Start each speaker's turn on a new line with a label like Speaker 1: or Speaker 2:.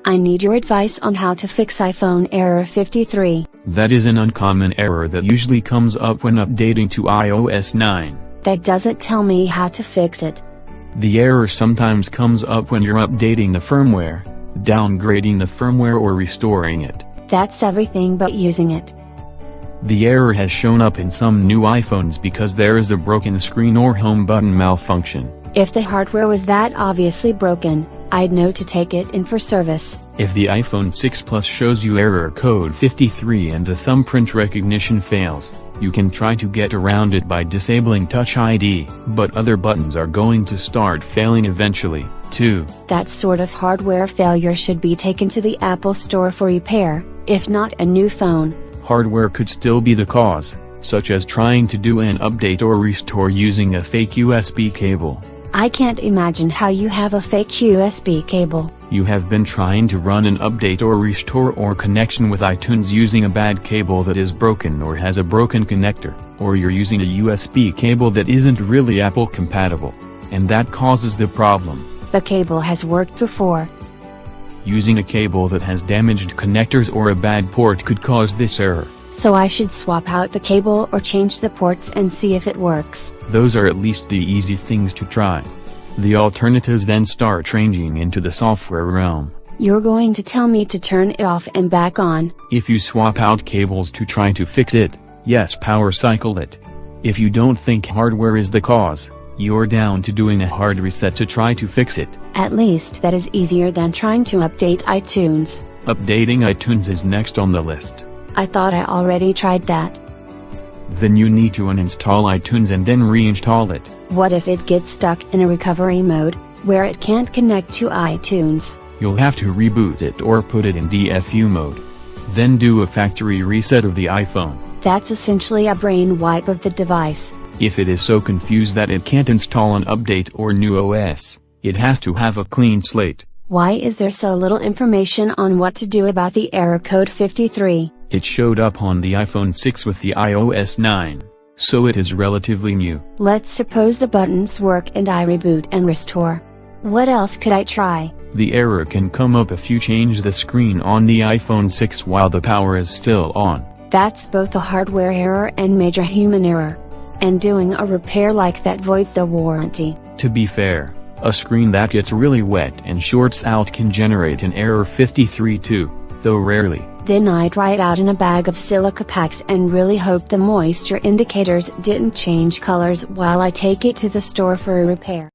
Speaker 1: I need your advice on how to fix iPhone error 53.
Speaker 2: That is an uncommon error that usually comes up when updating to iOS 9.
Speaker 1: That doesn't tell me how to fix it.
Speaker 2: The error sometimes comes up when you're updating the firmware, downgrading the firmware or restoring it.
Speaker 1: That's everything but using it.
Speaker 2: The error has shown up in some new iPhones because there is a broken screen or home button malfunction.
Speaker 1: If the hardware was that obviously broken, I'd know to take it in for service.
Speaker 2: If the iPhone 6 Plus shows you error code 53 and the thumbprint recognition fails, you can try to get around it by disabling Touch ID, but other buttons are going to start failing eventually, too.
Speaker 1: That sort of hardware failure should be taken to the Apple Store for repair, if not a new phone.
Speaker 2: Hardware could still be the cause, such as trying to do an update or restore using a fake USB cable.
Speaker 1: I can't imagine how you have a fake USB cable.
Speaker 2: You have been trying to run an update or restore or connection with iTunes using a bad cable that is broken or has a broken connector, or you're using a USB cable that isn't really Apple compatible, and that causes the problem.
Speaker 1: The cable has worked before.
Speaker 2: Using a cable that has damaged connectors or a bad port could cause this error.
Speaker 1: So I should swap out the cable or change the ports and see if it works.
Speaker 2: Those are at least the easy things to try. The alternatives then start ranging into the software realm.
Speaker 1: You're going to tell me to turn it off and back on?
Speaker 2: If you swap out cables to try to fix it, yes, power cycle it. If you don't think hardware is the cause, you're down to doing a hard reset to try to fix it.
Speaker 1: At least that is easier than trying to update iTunes.
Speaker 2: Updating iTunes is next on the list.
Speaker 1: I thought I already tried that.
Speaker 2: Then you need to uninstall iTunes and then reinstall it.
Speaker 1: What if it gets stuck in a recovery mode, where it can't connect to iTunes?
Speaker 2: You'll have to reboot it or put it in DFU mode. Then do a factory reset of the iPhone.
Speaker 1: That's essentially a brain wipe of the device.
Speaker 2: If it is so confused that it can't install an update or new OS, it has to have a clean slate.
Speaker 1: Why is there so little information on what to do about the error code 53?
Speaker 2: It showed up on the iPhone 6 with the iOS 9, so it is relatively new.
Speaker 1: Let's suppose the buttons work and I reboot and restore. What else could I try?
Speaker 2: The error can come up if you change the screen on the iPhone 6 while the power is still on.
Speaker 1: That's both a hardware error and major human error. And doing a repair like that voids the warranty.
Speaker 2: To be fair, a screen that gets really wet and shorts out can generate an error 53 too, though rarely.
Speaker 1: Then I'd write out in a bag of silica packs and really hope the moisture indicators didn't change colors while I take it to the store for a repair.